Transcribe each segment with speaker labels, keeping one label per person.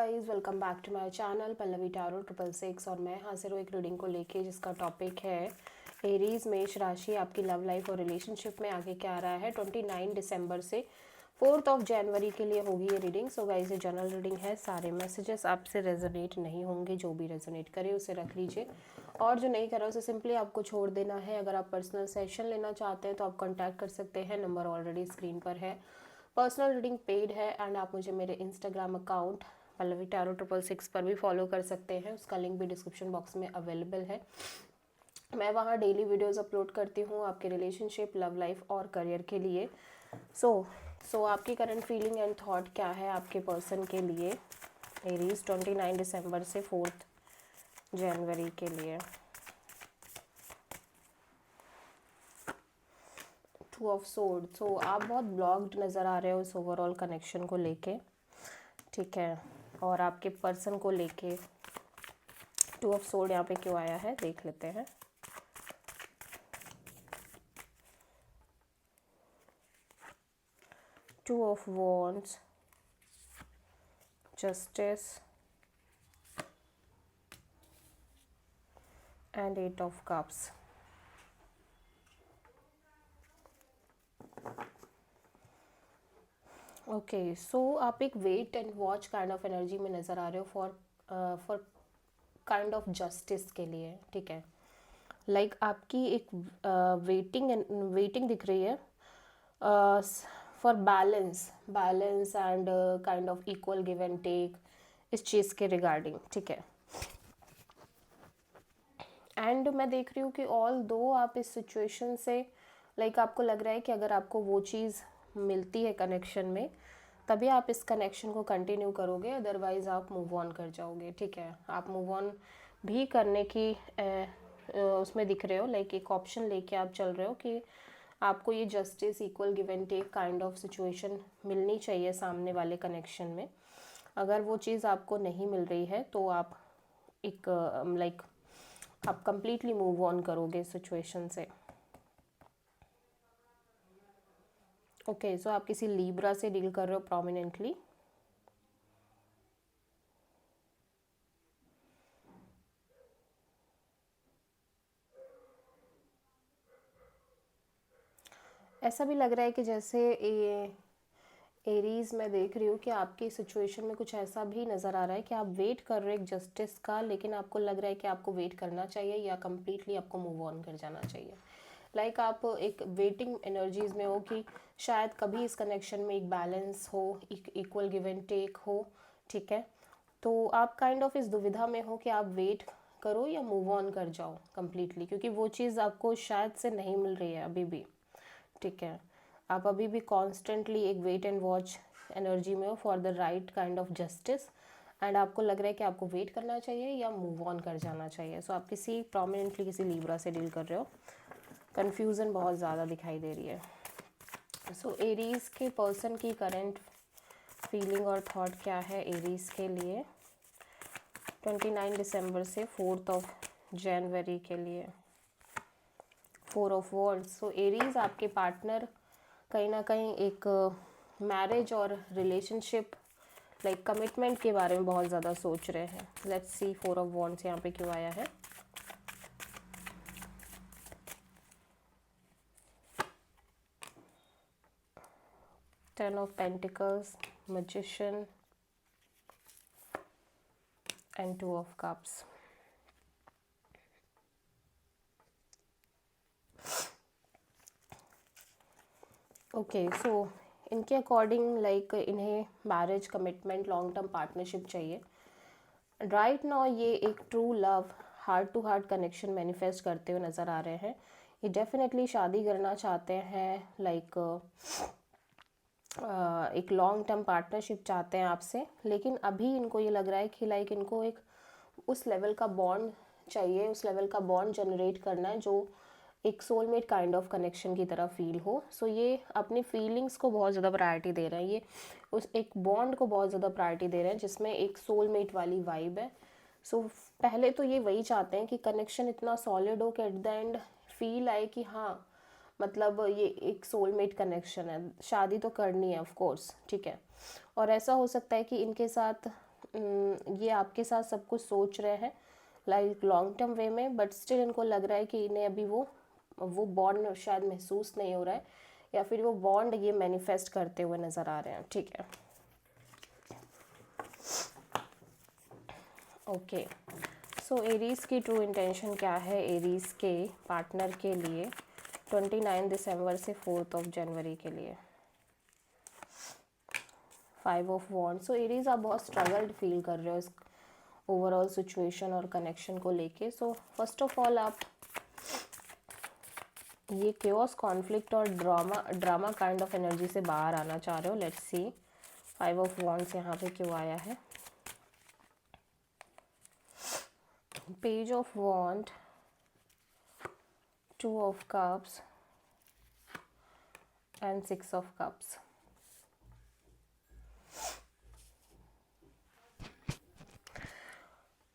Speaker 1: Guys, welcome back to my channel Pallavi tarot 666 और मैं हाजिर हूँ एक रीडिंग को लेके जिसका टॉपिक है एरीज मेष राशि। आपकी लव लाइफ और रिलेशनशिप में आगे क्या आ रहा है 29 दिसंबर से 4 जनवरी के लिए होगी ये रीडिंग। सो गाइस, ये जनरल रीडिंग है, सारे मैसेजेस आपसे रेजोनेट नहीं होंगे, जो भी रेजोनेट करे उसे रख लीजिए और जो नहीं करा उसे सिंपली आपको छोड़ देना है। अगर आप पर्सनल सेशन लेना चाहते हैं तो आप कॉन्टैक्ट कर सकते हैं, नंबर ऑलरेडी स्क्रीन पर है। पर्सनल रीडिंग पेड है एंड आप मुझे मेरे इंस्टाग्राम अकाउंट पल्लवी टैरो 666 पर भी फॉलो कर सकते हैं, उसका लिंक भी डिस्क्रिप्शन बॉक्स में अवेलेबल है। मैं वहाँ डेली वीडियोस अपलोड करती हूँ आपके रिलेशनशिप, लव लाइफ और करियर के लिए। सो आपकी करंट फीलिंग एंड थॉट क्या है आपके पर्सन के लिए एरीज 29 दिसंबर से 4 जनवरी के लिए। 2 ऑफ सोर्ड। सो आप बहुत ब्लॉक्ड नज़र आ रहे हो इस ओवरऑल कनेक्शन को लेके, ठीक है, और आपके पर्सन को लेके 2 ऑफ सोर्ड यहाँ पे क्यों आया है देख लेते हैं। Two of wands, justice and 8 of cups. Okay, so आप एक wait and watch kind of energy में नज़र आ रहे हो फॉर काइंड ऑफ जस्टिस के लिए, ठीक है। लाइक आपकी एक वेटिंग दिख रही है for balance and kind of equal give and take इस चीज़ के रिगार्डिंग, ठीक है। एंड मैं देख रही हूँ कि ऑल दो आप इस सिचुएशन से लाइक आपको लग रहा है कि अगर आपको वो चीज़ मिलती है कनेक्शन में तभी आप इस कनेक्शन को कंटिन्यू करोगे, अदरवाइज़ आप मूव ऑन कर जाओगे, ठीक है। आप मूव ऑन भी करने की उसमें दिख रहे हो, लाइक एक ऑप्शन लेके आप चल रहे हो कि आपको ये justice, equal give and take kind of situation मिलनी चाहिए सामने वाले कनेक्शन में। अगर वो चीज़ आपको नहीं मिल रही है तो आप एक लाइक आप कंप्लीटली मूव ऑन करोगे सिचुएशन से। ओके, सो आप किसी लीब्रा से डील कर रहे हो प्रोमिनेंटली। ऐसा भी लग रहा है कि जैसे ये एरीज मैं देख रही हूँ कि आपकी सिचुएशन में कुछ ऐसा भी नज़र आ रहा है कि आप वेट कर रहे हो एक जस्टिस का, लेकिन आपको लग रहा है कि आपको वेट करना चाहिए या कम्प्लीटली आपको मूव ऑन कर जाना चाहिए। लाइक आप एक वेटिंग एनर्जीज में हो कि शायद कभी इस कनेक्शन में एक बैलेंस हो, इक्वल गिव एंड टेक हो, ठीक है। तो आप काइंड ऑफ इस दुविधा में हो कि आप वेट करो या मूव ऑन कर जाओ कम्प्लीटली, क्योंकि वो चीज़ आपको शायद से नहीं मिल रही है अभी भी, ठीक है। आप अभी भी कॉन्स्टेंटली एक वेट एंड वॉच एनर्जी में हो for the right kind of justice and आपको लग रहा है कि आपको वेट करना चाहिए या मूव ऑन कर जाना चाहिए। सो आप किसी प्रोमिनेंटली किसी लीब्रा से डील कर रहे हो, कन्फ्यूज़न बहुत ज़्यादा दिखाई दे रही है। सो एरीज़ के पर्सन की करंट फीलिंग और थॉट क्या है एरीज़ के लिए 29 दिसंबर से 4 जनवरी के लिए। 4 ऑफ वॉन्ड्स। सो एरीज आपके पार्टनर कहीं ना कहीं एक मैरिज और रिलेशनशिप लाइक कमिटमेंट के बारे में बहुत ज़्यादा सोच रहे हैं। लेट्स सी 4 ऑफ वॉन्ड्स यहाँ पे क्यों आया है। Ten of pentacles, magician and 2 of cups. Okay, so इनके अकॉर्डिंग लाइक इन्हें marriage, commitment, long term partnership चाहिए राइट नाउ। ये एक true love, heart to heart connection manifest करते हुए नज़र आ रहे हैं। ये डेफिनेटली शादी करना चाहते हैं, लाइक एक लॉन्ग टर्म पार्टनरशिप चाहते हैं आपसे, लेकिन अभी इनको ये लग रहा है कि लाइक इनको एक उस लेवल का बॉन्ड चाहिए, उस लेवल का बॉन्ड जनरेट करना है जो एक सोलमेट काइंड ऑफ कनेक्शन की तरह फील हो। सो ये अपनी फीलिंग्स को बहुत ज़्यादा प्रायोरिटी दे रहे हैं, ये उस एक बॉन्ड को बहुत ज़्यादा प्रायोरिटी दे रहे हैं जिसमें एक सोलमेट वाली वाइब है। सो पहले तो ये वही चाहते हैं कि कनेक्शन इतना सॉलिड हो कि एट द एंड फील आए कि हाँ, मतलब ये एक सोलमेट कनेक्शन है, शादी तो करनी है ऑफ कोर्स, ठीक है। और ऐसा हो सकता है कि इनके साथ ये आपके साथ सब कुछ सोच रहे हैं लाइक लॉन्ग टर्म वे में, बट स्टिल इनको लग रहा है कि इन्हें अभी वो बॉन्ड शायद महसूस नहीं हो रहा है, या फिर वो बॉन्ड ये मैनिफेस्ट करते हुए नज़र आ रहे हैं। ठीक है, ओके। सो एरीज की ट्रू इंटेंशन क्या है एरीज के पार्टनर के लिए 29 दिसंबर से 4 जनवरी के लिए? 5 ऑफ वॉन्ड। सो एरीज आप बहुत स्ट्रगल्ड फील कर रहे हो इस ओवरऑल सिचुएशन और कनेक्शन को लेके। सो फर्स्ट ऑफ ऑल आप ये केओस, कॉन्फ्लिक्ट और ड्रामा काइंड ऑफ एनर्जी से बाहर आना चाह रहे हो। लेट्स सी 5 ऑफ वॉन्ड्स यहाँ पे क्यों आया है। Page of wand, 2 of cups and 6 of cups.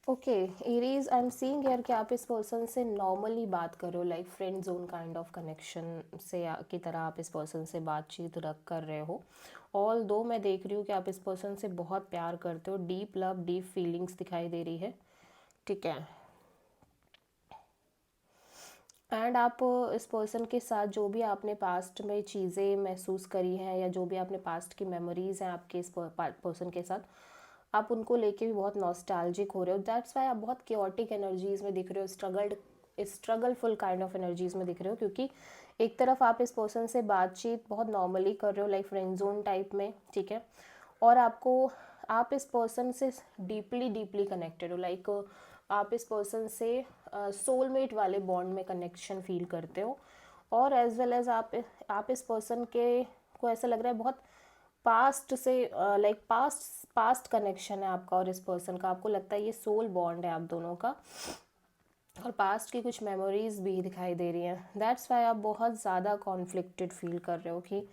Speaker 1: Okay Aries, I am seeing यार कि आप इस पर्सन से नॉर्मली बात कर रहे हो, like friend zone kind of connection से की तरह आप इस पर्सन से बातचीत रख कर रहे हो। ऑल दो मैं देख रही हूँ कि आप इस पर्सन से बहुत प्यार करते हो, डीप लव, डीप फीलिंग्स दिखाई दे रही है। ठीक है, एंड आप इस पर्सन के साथ जो भी आपने पास्ट में चीज़ें महसूस करी हैं या जो भी आपने पास्ट की मेमोरीज़ हैं आपके इस पर्सन के साथ, आप उनको लेके भी बहुत नॉस्टैल्जिक हो रहे हो। दैट्स वाई आप बहुत केओटिक एनर्जीज़ में दिख रहे हो, स्ट्रगलफुल काइंड ऑफ एनर्जीज़ में दिख रहे हो, क्योंकि एक तरफ आप इस पर्सन से बातचीत बहुत नॉर्मली कर रहे हो, लाइक फ्रेंड जोन टाइप में। ठीक है, और आप इस पर्सन से डीपली कनेक्टेड हो, लाइक आप इस पर्सन से सोलमेट वाले बॉन्ड में कनेक्शन फील करते हो, और एज वेल एज आप इस पर्सन के को ऐसा लग रहा है बहुत पास्ट से, लाइक पास्ट कनेक्शन है आपका और इस पर्सन का। आपको लगता है ये सोल बॉन्ड है आप दोनों का, और पास्ट की कुछ मेमोरीज भी दिखाई दे रही हैं। दैट्स वाई आप बहुत ज़्यादा कॉन्फ्लिक्टेड फील कर रहे हो कि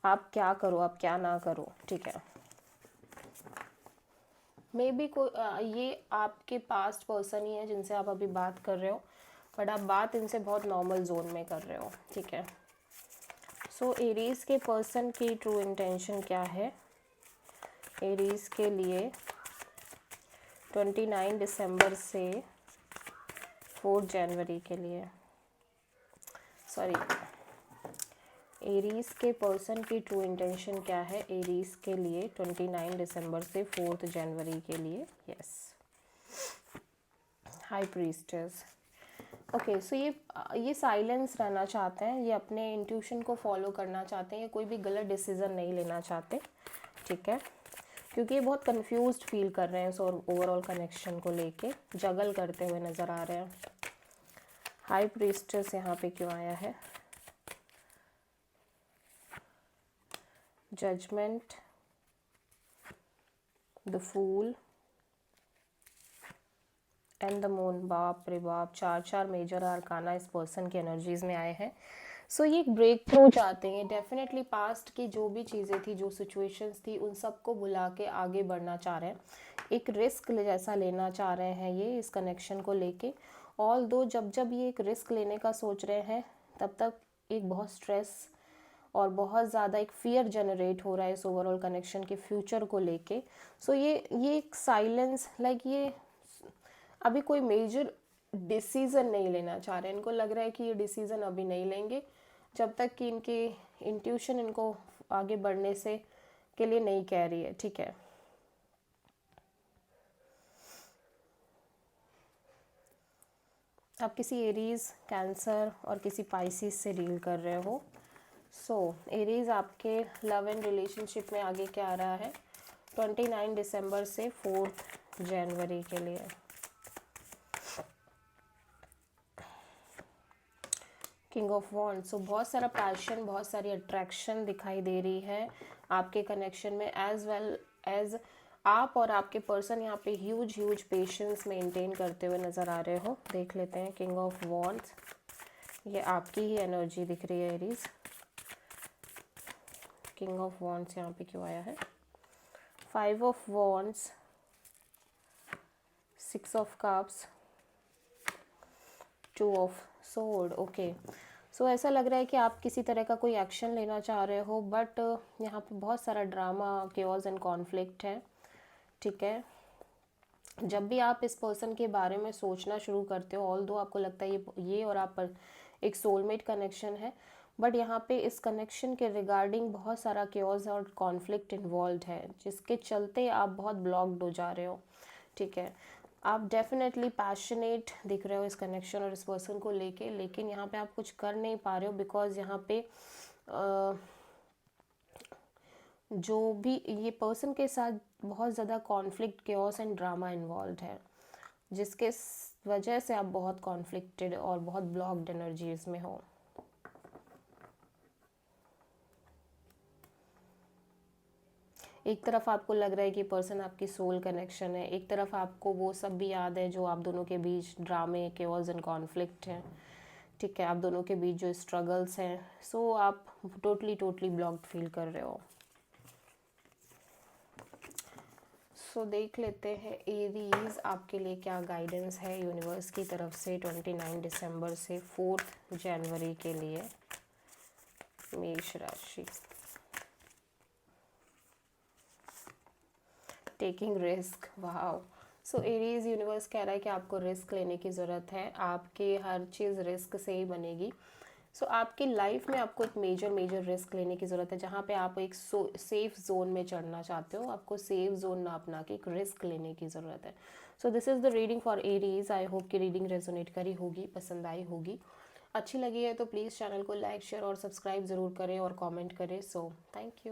Speaker 1: आप क्या करो, आप क्या ना करो। ठीक है, मे बी ये आपके पास्ट पर्सन ही है जिनसे आप अभी बात कर रहे हो, बट आप बात इनसे बहुत नॉर्मल जोन में कर रहे हो। ठीक है, सो एरीज के पर्सन की ट्रू इंटेंशन क्या है एरीज के लिए 29 दिसंबर से 4 जनवरी के लिए? सॉरी, एरीज के पर्सन की ट्रू इंटेंशन क्या है एरीज के लिए 29 दिसंबर से 4 जनवरी के लिए? Yes, high priestess. ओके, सो ये साइलेंस रहना चाहते हैं, ये अपने इंट्यूशन को फॉलो करना चाहते हैं, ये कोई भी गलत डिसीजन नहीं लेना चाहते। ठीक है, क्योंकि ये बहुत कंफ्यूज्ड फील कर रहे हैं इस ओवरऑल कनेक्शन को लेके, जगल करते हुए नज़र आ रहे हैं। हाई प्रीस्टेस यहाँ पे क्यों आया है? Judgement, the fool and the moon. बाप रे बाप, चार मेजर आर्काना इस पर्सन की एनर्जीज में आए हैं। सो ये एक ब्रेक थ्रू चाहते हैं डेफिनेटली, पास्ट की जो भी चीज़ें थी, जो सिचुएशंस थी, उन सबको भुला के आगे बढ़ना चाह रहे हैं, एक रिस्क जैसा लेना चाह रहे हैं ये इस कनेक्शन को लेके। ऑल दो जब ये एक रिस्क लेने का सोच रहे हैं, तब तक एक बहुत स्ट्रेस और बहुत ज़्यादा एक फियर जनरेट हो रहा है इस ओवरऑल कनेक्शन के फ्यूचर को लेके। सो ये एक साइलेंस, लाइक ये अभी कोई मेजर डिसीज़न नहीं लेना चाह रहे हैं। इनको लग रहा है कि ये डिसीज़न अभी नहीं लेंगे जब तक कि इनकी इंट्यूशन इनको आगे बढ़ने से के लिए नहीं कह रही है। ठीक है, आप किसी एरीज, कैंसर और किसी पाइसिस से डील कर रहे हो। सो एरीज आपके लव एंड रिलेशनशिप में आगे क्या आ रहा है 29 दिसंबर से 4 जनवरी के लिए? King of wands. सो बहुत सारा पैशन, बहुत सारी अट्रैक्शन दिखाई दे रही है आपके कनेक्शन में, एज वेल एज आप और आपके पर्सन यहाँ पे ह्यूज पेशेंस मेंटेन करते हुए नज़र आ रहे हो। देख लेते हैं किंग ऑफ वॉन्ड्स, ये आपकी ही एनर्जी दिख रही है एरीज। किंग ऑफ वॉन्ड्स यहाँ पे क्यों आया है? 5 of wands, 6 of cups, 2 of sword. Okay, so ऐसा लग रहा है कि आप किसी तरह का कोई एक्शन लेना चाह रहे हो, बट यहाँ पे बहुत सारा ड्रामा, केओस एंड कॉन्फ्लिक्ट है। ठीक है, जब भी आप इस पर्सन के बारे में सोचना शुरू करते हो, ऑल्दो आपको लगता है ये और आप पर एक सोलमेट कनेक्शन है, बट यहाँ पे इस कनेक्शन के रिगार्डिंग बहुत सारा क्योस और कॉन्फ्लिक्ट इन्वॉल्व है, जिसके चलते आप बहुत ब्लॉक्ड हो जा रहे हो। ठीक है, आप डेफिनेटली पैशनेट दिख रहे हो इस कनेक्शन और इस पर्सन को लेके, लेकिन यहाँ पे आप कुछ कर नहीं पा रहे हो, बिकॉज यहाँ पे जो भी ये पर्सन के साथ बहुत ज़्यादा conflict chaos and drama involve है, जिसके वजह से आप बहुत कॉन्फ्लिक्टेड और बहुत ब्लॉक्ड एनर्जीज में हो। एक तरफ आपको लग रहा है कि पर्सन आपकी सोल कनेक्शन है, एक तरफ आपको वो सब भी याद है जो आप दोनों के बीच ड्रामे क्योस एंड कॉन्फ्लिक्ट है। ठीक है, आप दोनों के बीच जो स्ट्रगल्स हैं, सो आप टोटली ब्लॉक्ड फील कर रहे हो। सो देख लेते हैं एरीज आपके लिए क्या गाइडेंस है यूनिवर्स की तरफ से 29 दिसंबर से 4 जनवरी के लिए मेष राशि। Taking risk, wow. सो एरीज, यूनिवर्स कह रहा है कि आपको रिस्क लेने की ज़रूरत है, आपकी हर चीज़ रिस्क से ही बनेगी। सो आपकी लाइफ में आपको एक मेजर रिस्क लेने की ज़रूरत है, जहाँ पे आप एक सेफ जोन में चढ़ना चाहते हो, आपको सेफ जोन ना अपना के एक रिस्क लेने की ज़रूरत है। So this is the reading for Aries. I hope कि रीडिंग रेजोनेट करी होगी, पसंद आई होगी। अच्छी लगी है तो प्लीज़ चैनल को लाइक शेयर और सब्सक्राइब ज़रूर करें और कमेंट करें। So thank you.